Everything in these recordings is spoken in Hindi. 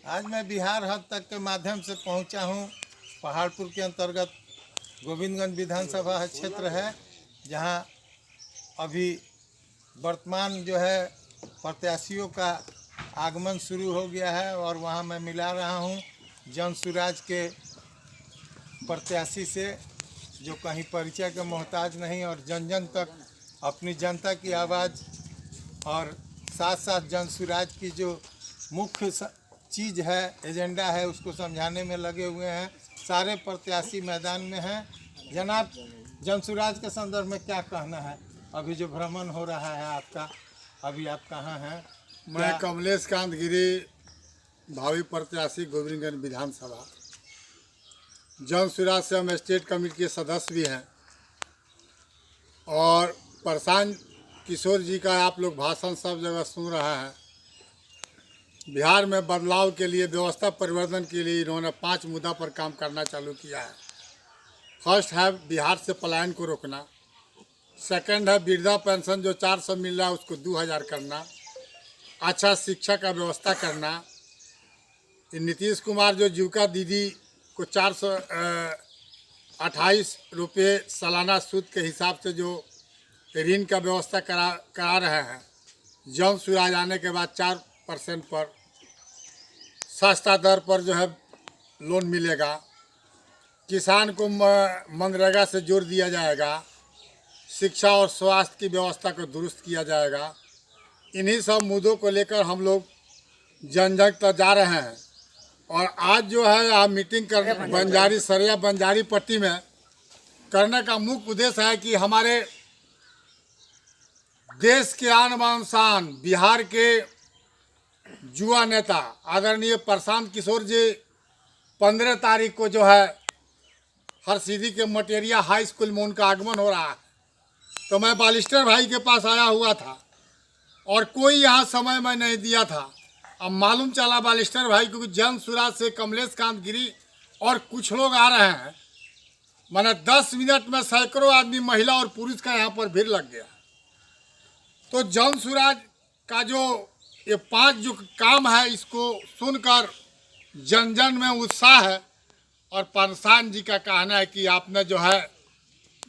आज मैं बिहार हद तक के माध्यम से पहुंचा हूं। पहाड़पुर के अंतर्गत गोविंदगंज विधानसभा क्षेत्र है, जहां अभी वर्तमान जो है प्रत्याशियों का आगमन शुरू हो गया है और वहां मैं मिला रहा हूं जन सुराज के प्रत्याशी से, जो कहीं परिचय के मोहताज नहीं और जन जन तक अपनी जनता की आवाज़ और साथ साथ जन सुराज की जो मुख्य चीज़ है, एजेंडा है, उसको समझाने में लगे हुए हैं। सारे प्रत्याशी मैदान में हैं। जनाब, जन सुराज के संदर्भ में क्या कहना है? अभी जो भ्रमण हो रहा है आपका, अभी आप कहाँ हैं? मैं कमलेश कांत गिरी, भावी प्रत्याशी गोविंदगंज विधानसभा। जन सुराज से हम स्टेट कमेटी के सदस्य भी हैं और प्रशांत किशोर जी का आप लोग भाषण सब जगह सुन रहे हैं। बिहार में बदलाव के लिए, व्यवस्था परिवर्तन के लिए इन्होंने 5 मुद्दा पर काम करना चालू किया है। फर्स्ट है बिहार से पलायन को रोकना। सेकंड है वृद्धा पेंशन जो 400 मिल रहा है उसको 2000 करना। अच्छा शिक्षा का व्यवस्था करना। नीतीश कुमार जो जीविका दीदी को 428 रुपये सालाना सूद के हिसाब से जो ऋण का व्यवस्था करा रहे हैं, जन सुराज आने के बाद 4% पर सस्ता दर पर जो है लोन मिलेगा। किसान को मनरेगा से जोड़ दिया जाएगा। शिक्षा और स्वास्थ्य की व्यवस्था को दुरुस्त किया जाएगा। इन्हीं सब मुद्दों को लेकर हम लोग जन जन तक जा रहे हैं। और आज जो है आप मीटिंग कर बंजारी सरिया बंजारी पट्टी में करने का मुख्य उद्देश्य है कि हमारे देश के आन बान शान बिहार के युवा नेता आदरणीय प्रशांत किशोर जी 15 तारीख को जो है हरसिद्धि के मटेरिया हाई स्कूल में उनका आगमन हो रहा है। तो मैं बालिस्टर भाई के पास आया हुआ था और कोई यहाँ समय में नहीं दिया था। अब मालूम चला बालिस्टर भाई को जन सुराज से कमलेश कांत गिरी और कुछ लोग आ रहे हैं। माने 10 मिनट में सैकड़ों आदमी, महिला और पुरुष का यहाँ पर भीड़ लग गया। तो जन सुराज का जो ये 5 जो काम है, इसको सुनकर जन जन में उत्साह है। और प्रशांत जी का कहना है कि आपने जो है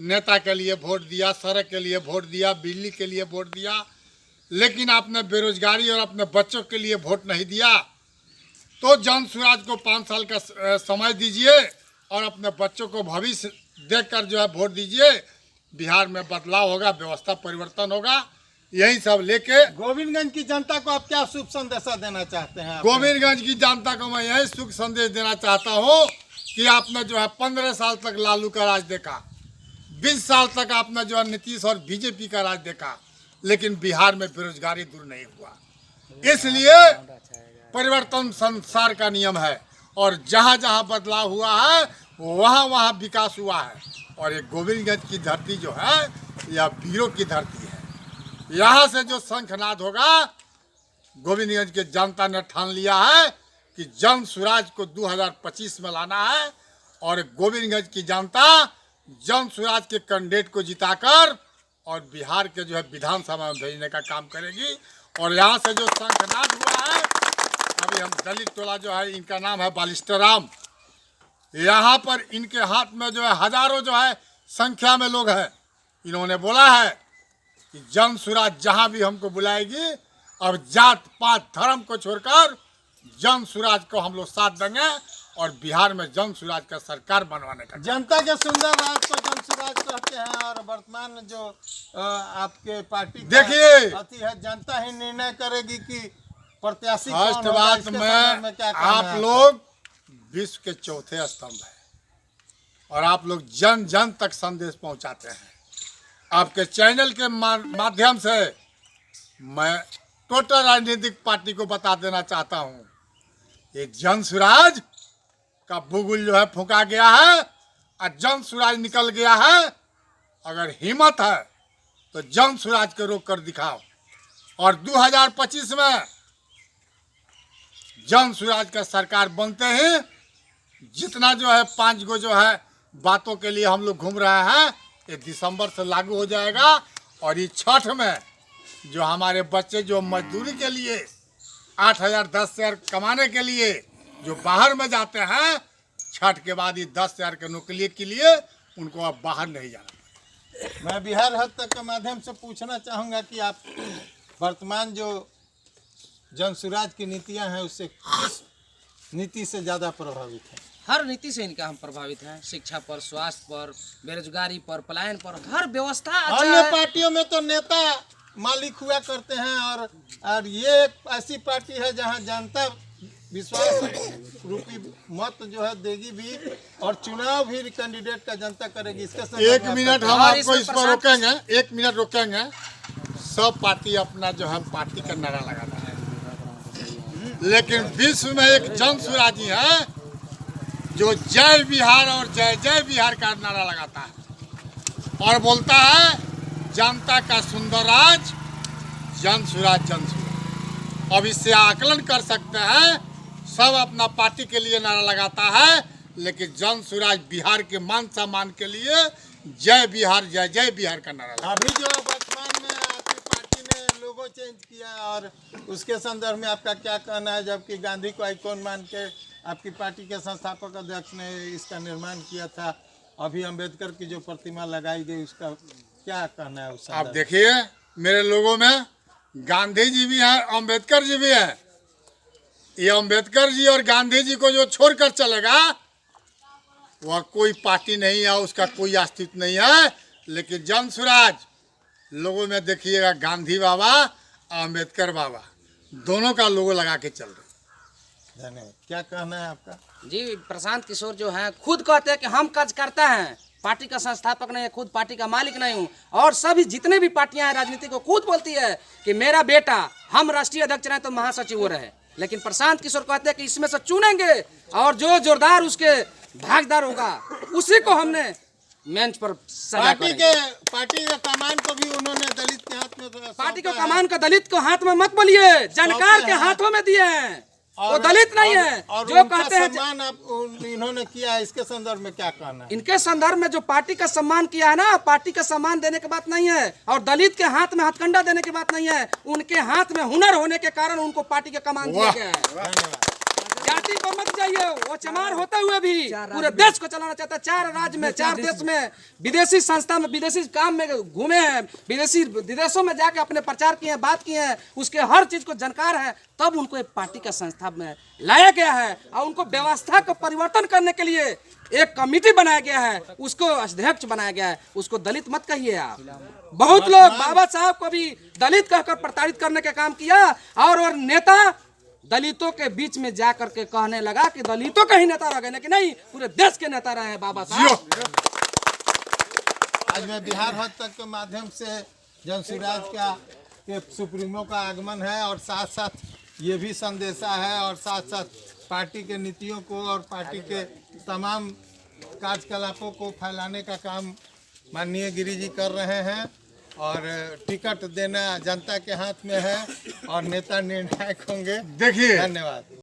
नेता के लिए वोट दिया, सड़क के लिए वोट दिया, बिजली के लिए वोट दिया, लेकिन आपने बेरोजगारी और अपने बच्चों के लिए वोट नहीं दिया। तो जन सुराज को 5 साल का समय दीजिए और अपने बच्चों को भविष्य देखकर जो है वोट दीजिए। बिहार में बदलाव होगा, व्यवस्था परिवर्तन होगा। यही सब लेके गोविंदगंज की जनता को आप क्या शुभ संदेशा देना चाहते हैं? गोविंदगंज की जनता को मैं यही शुभ संदेश देना चाहता हूँ कि आपने जो है 15 साल तक लालू का राज देखा, 20 साल तक आपने जो है नीतीश और बीजेपी का राज देखा, लेकिन बिहार में बेरोजगारी दूर नहीं हुआ। इसलिए परिवर्तन संसार का नियम है और जहाँ जहाँ बदलाव हुआ है वहाँ वहाँ विकास हुआ है। और ये गोविंदगंज की धरती जो है यह वीरों की धरती है। यहाँ से जो शंखनाद होगा, गोविंदगंज के जनता ने ठान लिया है कि जन सुराज को 2025 में लाना है और गोविंदगंज की जनता जन सुराज के कैंडिडेट को जिताकर और बिहार के जो है विधानसभा में भेजने का काम करेगी। और यहाँ से जो शंखनाद हुआ है, अभी हम दलित टोला जो है, इनका नाम है बालिस्टर राम, यहाँ पर इनके हाथ में जो है हजारों जो है संख्या में लोग हैं। इन्होंने बोला है कि जन सुराज जहाँ भी हमको बुलाएगी, अब जात पात धर्म को छोड़कर जन सुराज को हम लोग साथ देंगे और बिहार में जन सुराज का सरकार बनवाने का। जनता के सुंदर राज को जन सुराज कहते हैं और वर्तमान जो आपके पार्टी देखिए अति है, जनता ही निर्णय करेगी कि प्रत्याशी फर्स्ट कौन होगा। बात इसके में संदर्भ में क्या कहना आप है? लोग विश्व के चौथे स्तंभ है और आप लोग जन जन तक संदेश पहुंचाते हैं। आपके चैनल के माध्यम से मैं टोटल राजनीतिक पार्टी को बता देना चाहता हूं, ये जन सुराज का बुगुल जो है फूंका गया है और जन सुराज निकल गया है। अगर हिम्मत है तो जन सुराज को रोक कर दिखाओ और 2025 में जन सुराज का सरकार बनते ही जितना जो है 5 गो जो है बातों के लिए हम लोग घूम रहे हैं, ये दिसंबर से लागू हो जाएगा। और ये छठ में जो हमारे बच्चे जो मजदूरी के लिए 8,000 10,000 कमाने के लिए जो बाहर में जाते हैं, छठ के बाद ये 10,000 के नौकरी के लिए उनको अब बाहर नहीं जाना। मैं बिहार हद तक के माध्यम से पूछना चाहूँगा कि आप वर्तमान जो जनसुराज की नीतियाँ हैं उससे किस नीति से ज़्यादा प्रभावित हैं? हर नीति से इनका हम प्रभावित हैं। शिक्षा पर, स्वास्थ्य पर, बेरोजगारी पर, पलायन पर, हर व्यवस्था अच्छा अन्य है। पार्टियों में तो नेता मालिक हुआ करते हैं और ये एक ऐसी पार्टी है जहां जनता विश्वास रूपी मत जो है देगी भी और चुनाव भी कैंडिडेट का जनता करेगी। इसके संदर्भ में 1 मिनट हम और आपको इसमें इस पर प्रसाद- रोकेंगे, 1 मिनट रोकेंगे। सब पार्टी अपना जो है पार्टी का नारा लगाता है, लेकिन विश्व में एक जन सुराजी है जो जय बिहार और जय जय बिहार का नारा लगाता है और बोलता है जनता का सुंदर राज, जन सुराज जन सुराज। अब इससे आकलन कर सकते हैं, सब अपना पार्टी के लिए नारा लगाता है, लेकिन जन सुराज बिहार के मान सम्मान के लिए जय बिहार जय जय बिहार का नारा लगाता अभी जो वर्तमान में आपकी पार्टी ने लोगो चेंज किया और उसके संदर्भ में आपका क्या कहना है? जबकि गांधी को आइकॉन मान के आपकी पार्टी के संस्थापक अध्यक्ष ने इसका निर्माण किया था, अभी अंबेडकर की जो प्रतिमा लगाई गई उसका क्या कहना है उस है। आप संदर्भ में? देखिए मेरे लोगों में गांधी जी भी हैं, अंबेडकर जी भी हैं। ये अंबेडकर जी और गांधी जी को जो छोड़कर चलेगा वह कोई पार्टी नहीं है, उसका कोई अस्तित्व नहीं है। लेकिन जन सुराज लोगों में देखिएगा गांधी बाबा, अंबेडकर बाबा दोनों का लोगो लगा के चल रहे। धन्यवाद। क्या कहना है आपका? जी, प्रशांत किशोर जो हैं खुद कहते हैं कि हम कार्य करता हैं, पार्टी का संस्थापक नहीं है, खुद पार्टी का मालिक नहीं हूँ। और सभी जितने भी पार्टियां हैं राजनीति को खुद बोलती है कि मेरा बेटा हम राष्ट्रीय अध्यक्ष रहे तो महासचिव वो रहे। लेकिन प्रशांत किशोर कहते हैं कि इसमें से चुनेंगे और जो जोरदार उसके भागीदार होगा उसी को हमने मंच पर सजा पार्टी करेंगे। पार्टी के कमान को भी उन्होंने दलित के हाथ में पार्टी को सौंपा है। कमान को दलित को हाथ में मत बोलिए, जानकार के हाथों में दिए हैं। वो दलित नहीं है और जो उनका कहते हैं। सम्मान इन्होंने किया है, इसके संदर्भ में क्या कहना है? इनके संदर्भ में जो पार्टी का सम्मान किया है ना, पार्टी का सम्मान देने की बात नहीं है और दलित के हाथ में हथकंडा देने की बात नहीं है। उनके हाथ में हुनर होने के कारण उनको पार्टी का कमान दिया गया है। धन्यवाद। जाति पर मत जाइए, वो चमार होते हुए भी पूरे देश को चलाना चाहता है। 4 राज्य में, 4 देश में, विदेशी संस्था में, विदेशी काम में घूमे हैं, विदेशों में जाके अपने प्रचार किए हैं, बात किए हैं, उसके हर चीज को जानकार है। तब उनको एक पार्टी का संस्था में लाया गया है और उनको व्यवस्था को परिवर्तन करने के लिए एक कमेटी बनाया गया है, उसको अध्यक्ष बनाया गया है। उसको दलित मत कहिए आप। बहुत लोग बाबा साहब को भी दलित कहकर प्रताड़ित करने का काम किया और नेता दलितों के बीच में जा करके कहने लगा कि दलितों का ही नेता रह गए, लेकिन नहीं, पूरे देश के नेता रहे हैं बाबा साहब। आज मैं बिहार हद तक के माध्यम से जनसुराज के सुप्रीमो का आगमन है और साथ साथ ये भी संदेशा है और साथ साथ पार्टी के नीतियों को और पार्टी के तमाम कार्यकलापों को फैलाने का काम माननीय गिरी जी कर रहे हैं और टिकट देना जनता के हाथ में है और नेता निर्णायक होंगे। देखिए धन्यवाद।